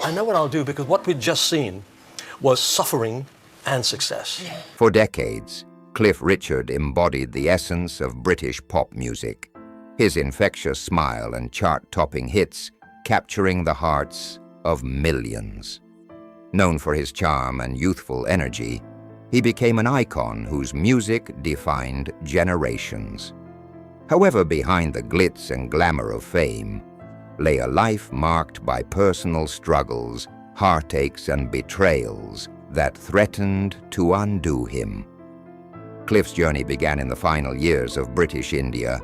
I know what I'll do, because what we'd just seen was suffering and success. For decades, Cliff Richard embodied the essence of British pop music, his infectious smile and chart-topping hits capturing the hearts of millions. Known for his charm and youthful energy, he became an icon whose music defined generations. However, behind the glitz and glamour of fame lay a life marked by personal struggles, heartaches, and betrayals that threatened to undo him. Cliff's journey began in the final years of British India,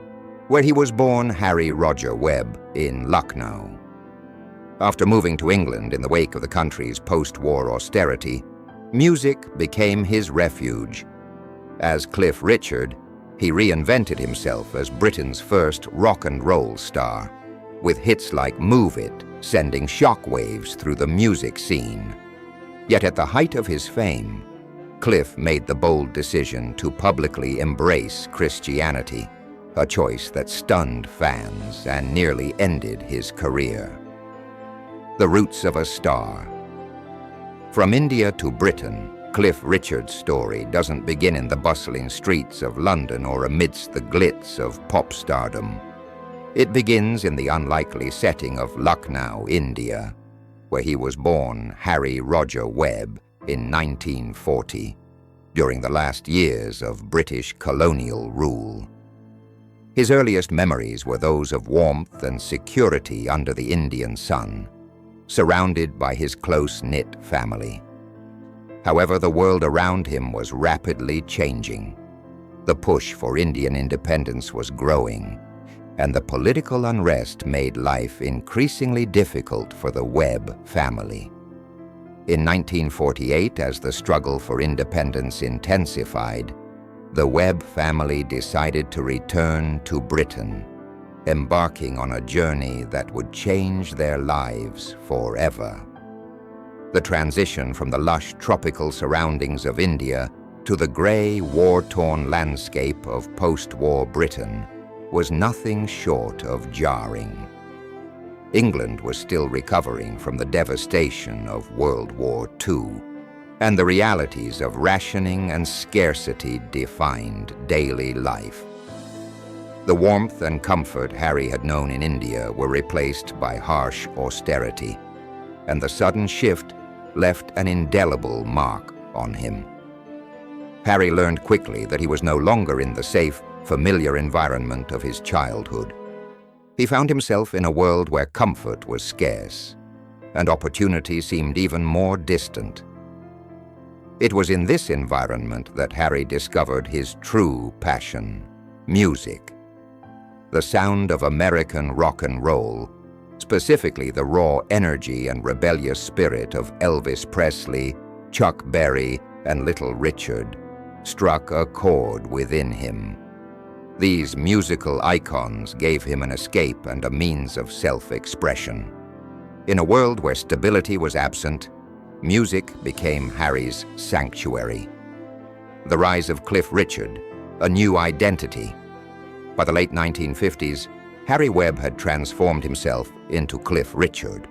where he was born Harry Roger Webb in Lucknow. After moving to England in the wake of the country's post-war austerity, music became his refuge. As Cliff Richard, he reinvented himself as Britain's first rock and roll star, with hits like Move It sending shockwaves through the music scene. Yet at the height of his fame, Cliff made the bold decision to publicly embrace Christianity, a choice that stunned fans and nearly ended his career. The roots of a star. From India to Britain, Cliff Richard's story doesn't begin in the bustling streets of London or amidst the glitz of pop stardom. It begins in the unlikely setting of Lucknow, India, where he was born Harry Roger Webb in 1940, during the last years of British colonial rule. His earliest memories were those of warmth and security under the Indian sun, surrounded by his close-knit family. However, the world around him was rapidly changing. The push for Indian independence was growing, and the political unrest made life increasingly difficult for the Webb family. In 1948, as the struggle for independence intensified, the Webb family decided to return to Britain, embarking on a journey that would change their lives forever. The transition from the lush tropical surroundings of India to the gray, war-torn landscape of post-war Britain was nothing short of jarring. England was still recovering from the devastation of World War II, and the realities of rationing and scarcity defined daily life. The warmth and comfort Harry had known in India were replaced by harsh austerity, and the sudden shift left an indelible mark on him. Harry learned quickly that he was no longer in the safe, familiar environment of his childhood. He found himself in a world where comfort was scarce, and opportunity seemed even more distant. It was in this environment that Harry discovered his true passion, music. The sound of American rock and roll, specifically the raw energy and rebellious spirit of Elvis Presley, Chuck Berry, and Little Richard, struck a chord within him. These musical icons gave him an escape and a means of self-expression. In a world where stability was absent, music became Harry's sanctuary. The rise of Cliff Richard, a new identity. By the late 1950s, Harry Webb had transformed himself into Cliff Richard,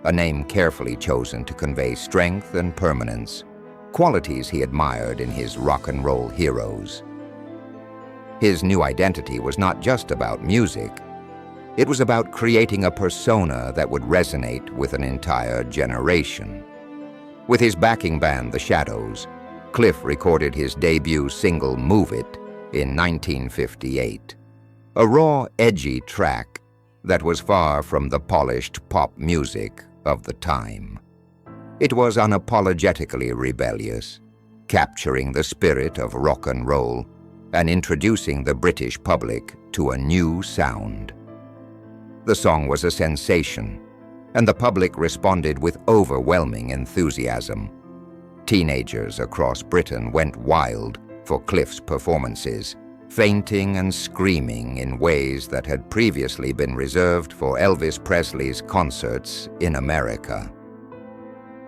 a name carefully chosen to convey strength and permanence, qualities he admired in his rock and roll heroes. His new identity was not just about music. It was about creating a persona that would resonate with an entire generation. With his backing band, The Shadows, Cliff recorded his debut single, Move It, in 1958. A raw, edgy track that was far from the polished pop music of the time. It was unapologetically rebellious, capturing the spirit of rock and roll and introducing the British public to a new sound. The song was a sensation, and the public responded with overwhelming enthusiasm. Teenagers across Britain went wild for Cliff's performances, fainting and screaming in ways that had previously been reserved for Elvis Presley's concerts in America.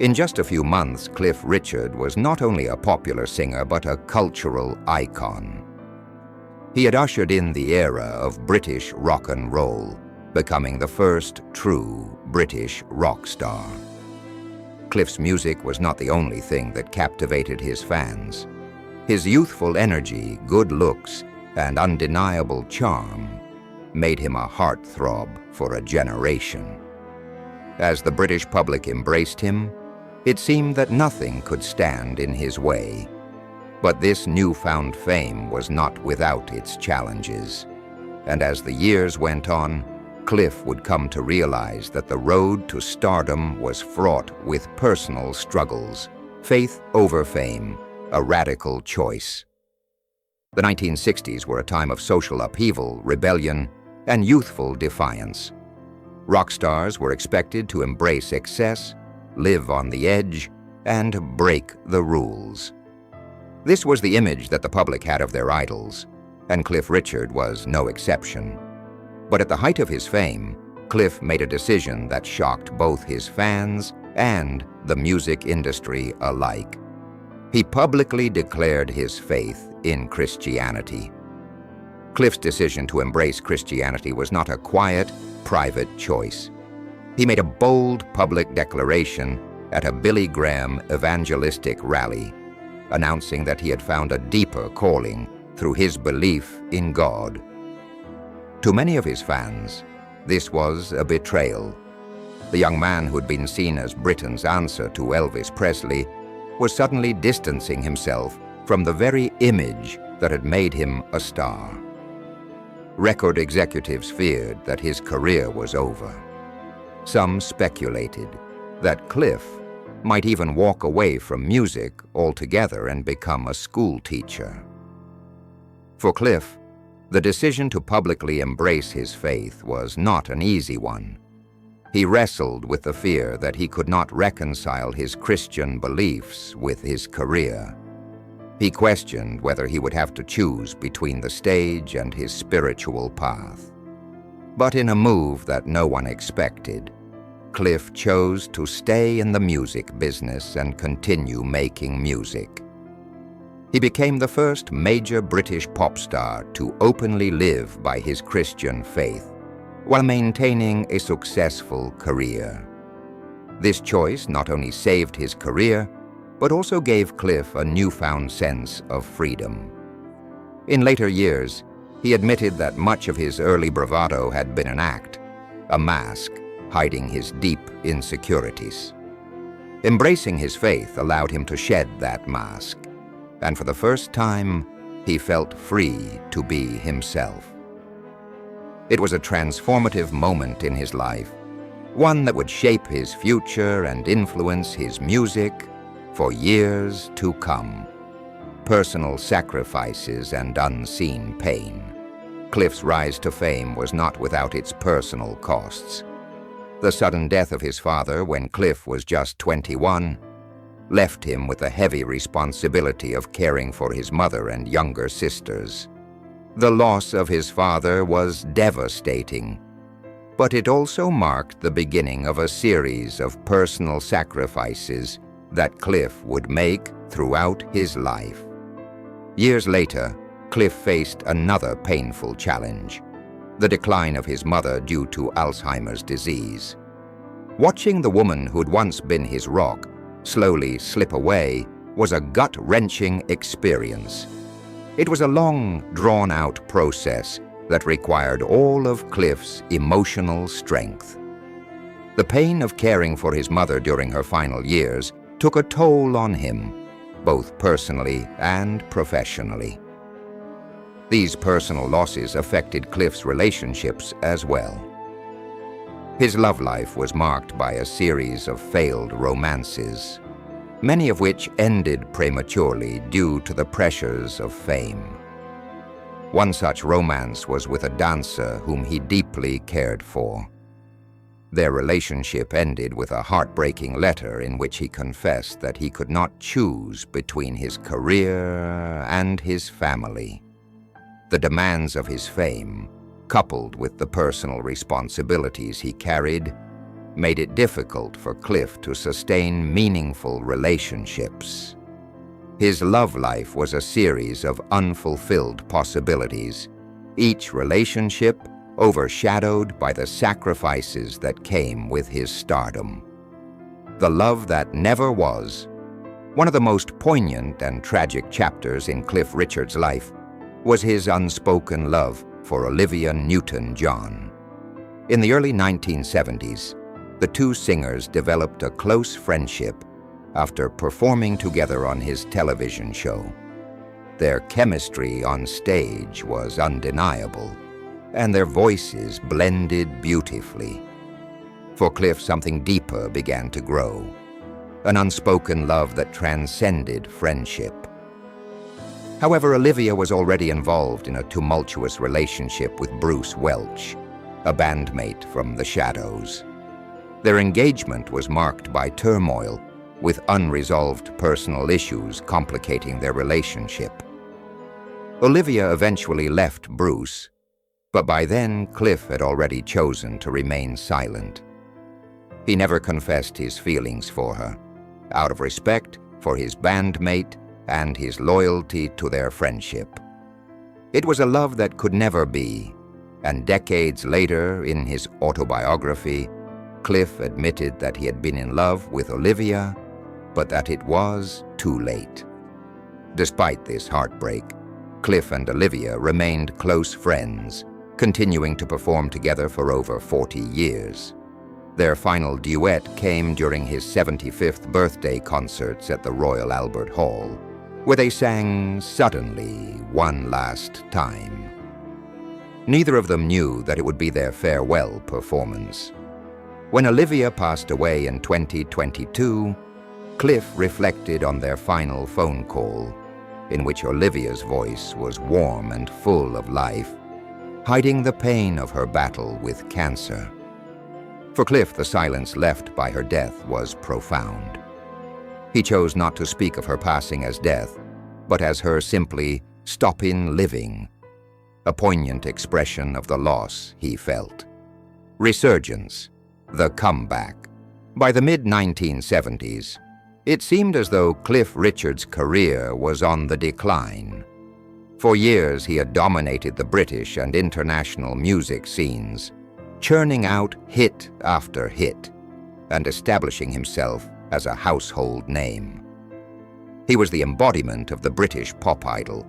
In just a few months, Cliff Richard was not only a popular singer but a cultural icon. He had ushered in the era of British rock and roll, becoming the first true British rock star. Cliff's music was not the only thing that captivated his fans. His youthful energy, good looks, and undeniable charm made him a heartthrob for a generation. As the British public embraced him, it seemed that nothing could stand in his way. But this newfound fame was not without its challenges. And as the years went on, Cliff would come to realize that the road to stardom was fraught with personal struggles, faith over fame, a radical choice. The 1960s were a time of social upheaval, rebellion, and youthful defiance. Rock stars were expected to embrace excess, live on the edge, and break the rules. This was the image that the public had of their idols, and Cliff Richard was no exception. But at the height of his fame, Cliff made a decision that shocked both his fans and the music industry alike. He publicly declared his faith in Christianity. Cliff's decision to embrace Christianity was not a quiet, private choice. He made a bold public declaration at a Billy Graham evangelistic rally, announcing that he had found a deeper calling through his belief in God. To many of his fans, this was a betrayal. The young man who had been seen as Britain's answer to Elvis Presley was suddenly distancing himself from the very image that had made him a star. Record executives feared that his career was over. Some speculated that Cliff might even walk away from music altogether and become a school teacher. For Cliff, the decision to publicly embrace his faith was not an easy one. He wrestled with the fear that he could not reconcile his Christian beliefs with his career. He questioned whether he would have to choose between the stage and his spiritual path. But in a move that no one expected, Cliff chose to stay in the music business and continue making music. He became the first major British pop star to openly live by his Christian faith, while maintaining a successful career. This choice not only saved his career, but also gave Cliff a newfound sense of freedom. In later years, he admitted that much of his early bravado had been an act, a mask hiding his deep insecurities. Embracing his faith allowed him to shed that mask, and for the first time, he felt free to be himself. It was a transformative moment in his life, one that would shape his future and influence his music for years to come. Personal sacrifices and unseen pain. Cliff's rise to fame was not without its personal costs. The sudden death of his father when Cliff was just 21 left him with the heavy responsibility of caring for his mother and younger sisters. The loss of his father was devastating, but it also marked the beginning of a series of personal sacrifices that Cliff would make throughout his life. Years later, Cliff faced another painful challenge: the decline of his mother due to Alzheimer's disease. Watching the woman who'd once been his rock slowly slip away was a gut-wrenching experience. It was a long, drawn-out process that required all of Cliff's emotional strength. The pain of caring for his mother during her final years took a toll on him, both personally and professionally. These personal losses affected Cliff's relationships as well. His love life was marked by a series of failed romances, many of which ended prematurely due to the pressures of fame. One such romance was with a dancer whom he deeply cared for. Their relationship ended with a heartbreaking letter in which he confessed that he could not choose between his career and his family. The demands of his fame, coupled with the personal responsibilities he carried, made it difficult for Cliff to sustain meaningful relationships. His love life was a series of unfulfilled possibilities, each relationship overshadowed by the sacrifices that came with his stardom. The Love That Never Was. One of the most poignant and tragic chapters in Cliff Richard's life was his unspoken love for Olivia Newton-John. In the early 1970s, the two singers developed a close friendship after performing together on his television show. Their chemistry on stage was undeniable, and their voices blended beautifully. For Cliff, something deeper began to grow, an unspoken love that transcended friendship. However, Olivia was already involved in a tumultuous relationship with Bruce Welch, a bandmate from the Shadows. Their engagement was marked by turmoil, with unresolved personal issues complicating their relationship. Olivia eventually left Bruce, but by then Cliff had already chosen to remain silent. He never confessed his feelings for her, out of respect for his bandmate and his loyalty to their friendship. It was a love that could never be, and decades later, in his autobiography, Cliff admitted that he had been in love with Olivia, but that it was too late. Despite this heartbreak, Cliff and Olivia remained close friends, continuing to perform together for over 40 years. Their final duet came during his 75th birthday concerts at the Royal Albert Hall, where they sang "Suddenly, One Last Time." Neither of them knew that it would be their farewell performance. When Olivia passed away in 2022, Cliff reflected on their final phone call, in which Olivia's voice was warm and full of life, hiding the pain of her battle with cancer. For Cliff, the silence left by her death was profound. He chose not to speak of her passing as death, but as her simply stopping living, a poignant expression of the loss he felt. Resurgence, the comeback. By the mid-1970s, it seemed as though Cliff Richard's career was on the decline. For years, he had dominated the British and international music scenes, churning out hit after hit and establishing himself as a household name. He was the embodiment of the British pop idol,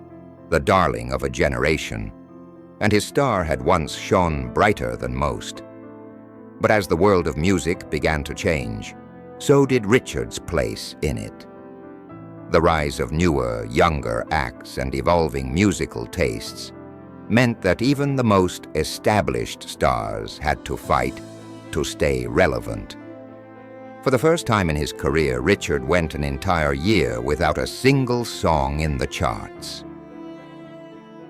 the darling of a generation, and his star had once shone brighter than most. But as the world of music began to change, so did Richard's place in it. The rise of newer, younger acts and evolving musical tastes meant that even the most established stars had to fight to stay relevant. For the first time in his career, Richard went an entire year without a single song in the charts.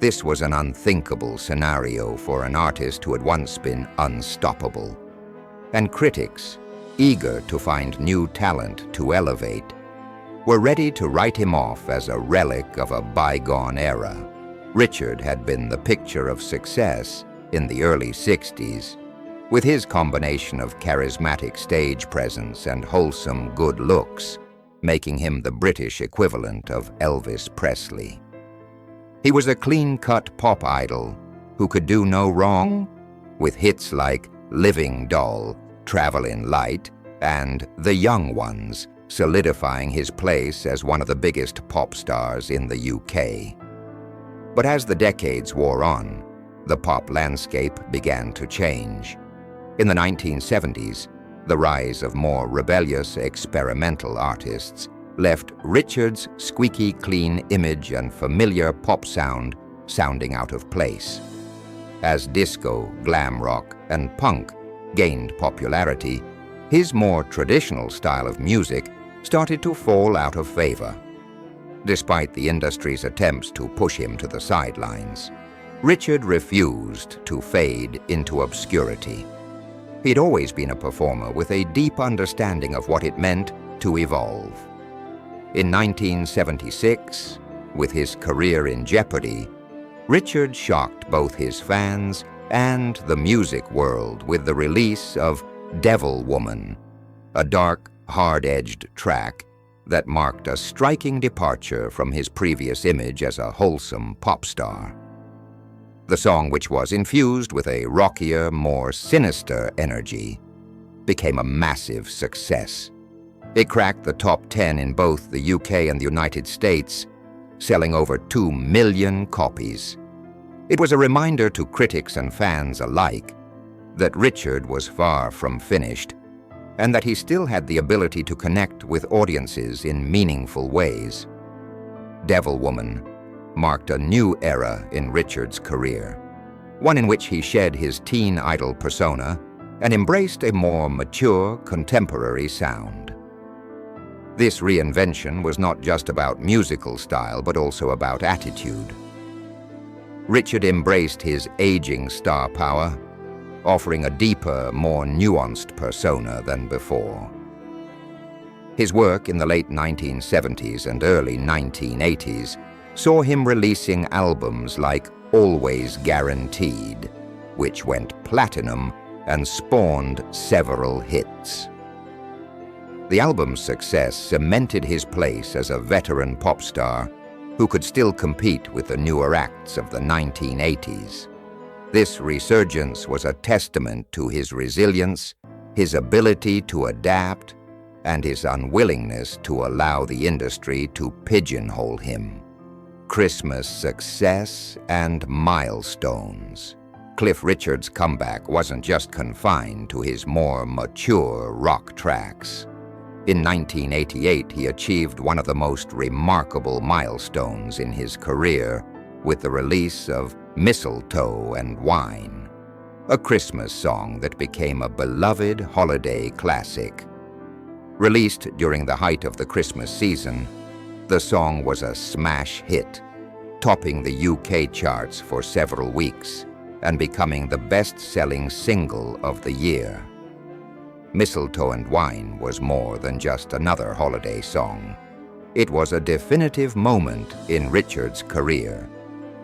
This was an unthinkable scenario for an artist who had once been unstoppable, and critics, eager to find new talent to elevate, were ready to write him off as a relic of a bygone era. Richard had been the picture of success in the early 60s, with his combination of charismatic stage presence and wholesome good looks, making him the British equivalent of Elvis Presley. He was a clean-cut pop idol who could do no wrong, with hits like Living Doll, Travelin' Light, and The Young Ones, solidifying his place as one of the biggest pop stars in the UK. But as the decades wore on, the pop landscape began to change. In the 1970s, the rise of more rebellious experimental artists left Richard's squeaky clean image and familiar pop sound sounding out of place. As disco, glam rock, and punk gained popularity, his more traditional style of music started to fall out of favor. Despite the industry's attempts to push him to the sidelines, Richard refused to fade into obscurity. He'd always been a performer with a deep understanding of what it meant to evolve. In 1976, with his career in jeopardy, Richard shocked both his fans and the music world with the release of Devil Woman, a dark, hard-edged track that marked a striking departure from his previous image as a wholesome pop star. The song, which was infused with a rockier, more sinister energy, became a massive success, It cracked the top 10 in both the UK and the United States, selling over 2 million copies. It was a reminder to critics and fans alike that Richard was far from finished, and that he still had the ability to connect with audiences in meaningful ways. Devil Woman marked a new era in Richard's career, one in which he shed his teen idol persona and embraced a more mature, contemporary sound. This reinvention was not just about musical style, but also about attitude. Richard embraced his aging star power, offering a deeper, more nuanced persona than before. His work in the late 1970s and early 1980s saw him releasing albums like Always Guaranteed, which went platinum and spawned several hits. The album's success cemented his place as a veteran pop star who could still compete with the newer acts of the 1980s. This resurgence was a testament to his resilience, his ability to adapt, and his unwillingness to allow the industry to pigeonhole him. Christmas success and milestones. Cliff Richard's comeback wasn't just confined to his more mature rock tracks. In 1988, he achieved one of the most remarkable milestones in his career with the release of Mistletoe and Wine, a Christmas song that became a beloved holiday classic. Released during the height of the Christmas season, the song was a smash hit, topping the UK charts for several weeks and becoming the best-selling single of the year. Mistletoe and Wine was more than just another holiday song. It was a definitive moment in Richard's career.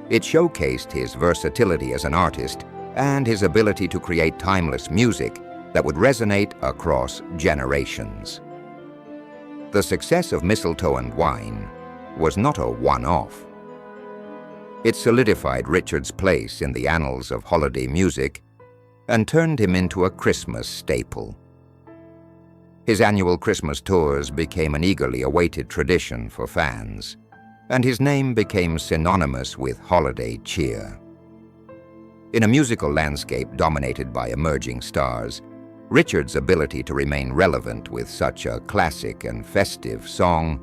It showcased his versatility as an artist and his ability to create timeless music that would resonate across generations. The success of Mistletoe and Wine was not a one-off. It solidified Richard's place in the annals of holiday music and turned him into a Christmas staple. His annual Christmas tours became an eagerly awaited tradition for fans, and his name became synonymous with holiday cheer. In a musical landscape dominated by emerging stars, Richard's ability to remain relevant with such a classic and festive song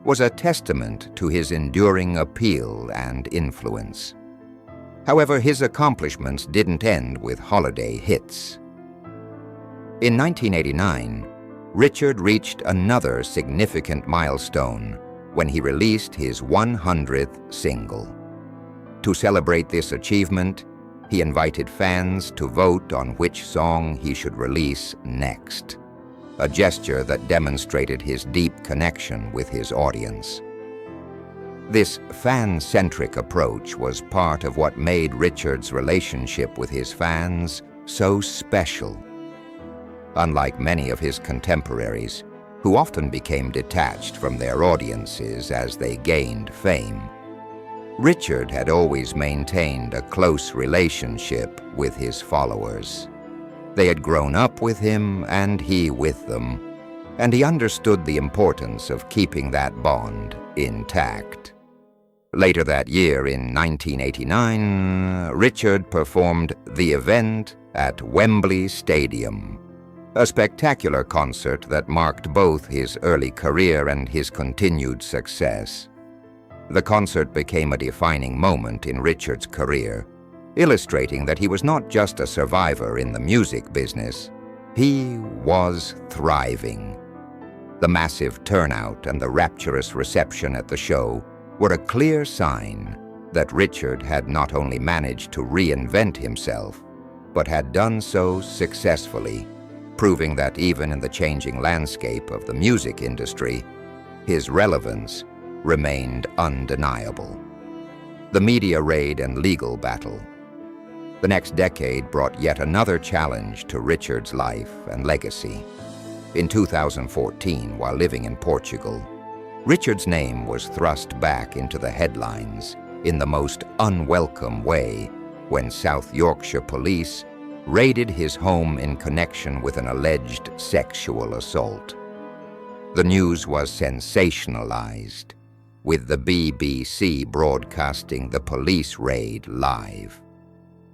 was a testament to his enduring appeal and influence. However, his accomplishments didn't end with holiday hits. In 1989, Richard reached another significant milestone when he released his 100th single. To celebrate this achievement, he invited fans to vote on which song he should release next, a gesture that demonstrated his deep connection with his audience. This fan-centric approach was part of what made Richard's relationship with his fans so special. Unlike many of his contemporaries, who often became detached from their audiences as they gained fame, Richard had always maintained a close relationship with his followers. They had grown up with him and he with them, and he understood the importance of keeping that bond intact. Later that year, in 1989, Richard performed The Event at Wembley Stadium, a spectacular concert that marked both his early career and his continued success. The concert became a defining moment in Richard's career, illustrating that he was not just a survivor in the music business, he was thriving. The massive turnout and the rapturous reception at the show were a clear sign that Richard had not only managed to reinvent himself, but had done so successfully, proving that even in the changing landscape of the music industry, his relevance remained undeniable. The media raid and legal battle. The next decade brought yet another challenge to Richard's life and legacy. In 2014, while living in Portugal, Richard's name was thrust back into the headlines in the most unwelcome way when South Yorkshire police raided his home in connection with an alleged sexual assault. The news was sensationalized, with the BBC broadcasting the police raid live.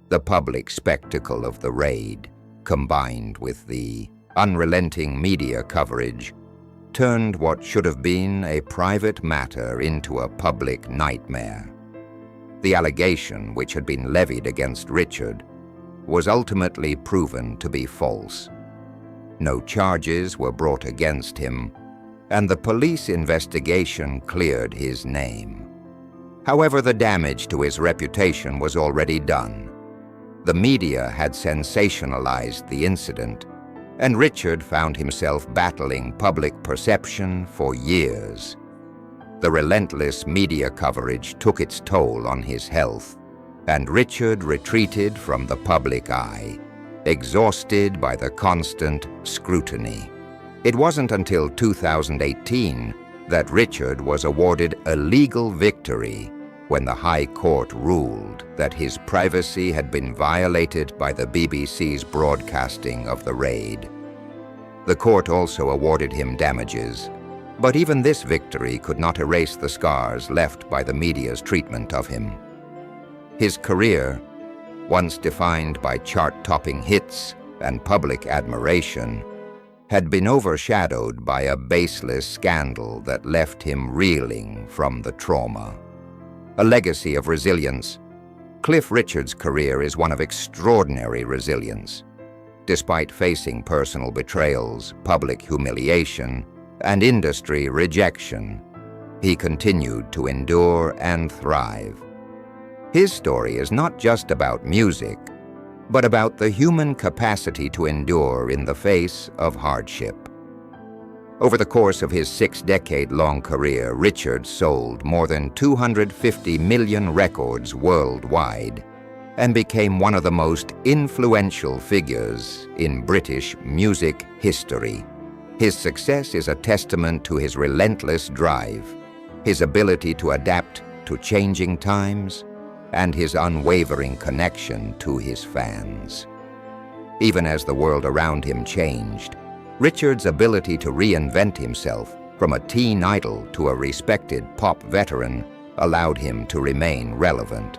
The public spectacle of the raid, combined with the unrelenting media coverage, turned what should have been a private matter into a public nightmare. The allegation which had been levied against Richard was ultimately proven to be false. No charges were brought against him, and the police investigation cleared his name. However, the damage to his reputation was already done. The media had sensationalized the incident, and Richard found himself battling public perception for years. The relentless media coverage took its toll on his health, and Richard retreated from the public eye, exhausted by the constant scrutiny. It wasn't until 2018 that Richard was awarded a legal victory when the High Court ruled that his privacy had been violated by the BBC's broadcasting of the raid. The court also awarded him damages, but even this victory could not erase the scars left by the media's treatment of him. His career, once defined by chart-topping hits and public admiration, had been overshadowed by a baseless scandal that left him reeling from the trauma. A legacy of resilience, Cliff Richard's career is one of extraordinary resilience. Despite facing personal betrayals, public humiliation, and industry rejection, he continued to endure and thrive. His story is not just about music, but about the human capacity to endure in the face of hardship. Over the course of his 6-decade-long career, Richard sold more than 250 million records worldwide and became one of the most influential figures in British music history. His success is a testament to his relentless drive, his ability to adapt to changing times, and his unwavering connection to his fans. Even as the world around him changed, Richard's ability to reinvent himself from a teen idol to a respected pop veteran allowed him to remain relevant.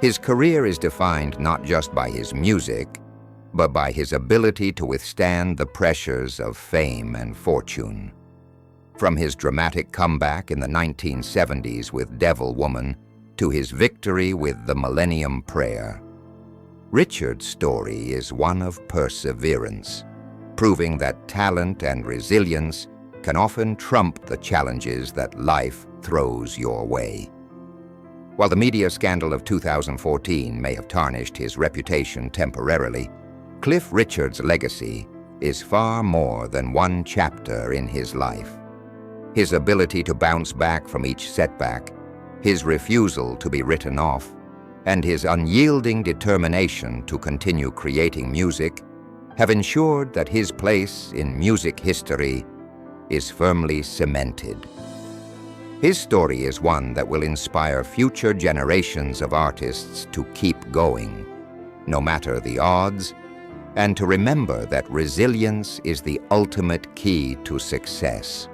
His career is defined not just by his music, but by his ability to withstand the pressures of fame and fortune. From his dramatic comeback in the 1970s with Devil Woman to his victory with the Millennium Prayer, Richard's story is one of perseverance, proving that talent and resilience can often trump the challenges that life throws your way. While the media scandal of 2014 may have tarnished his reputation temporarily, Cliff Richard's legacy is far more than one chapter in his life. His ability to bounce back from each setback, his refusal to be written off, and his unyielding determination to continue creating music have ensured that his place in music history is firmly cemented. His story is one that will inspire future generations of artists to keep going, no matter the odds, and to remember that resilience is the ultimate key to success.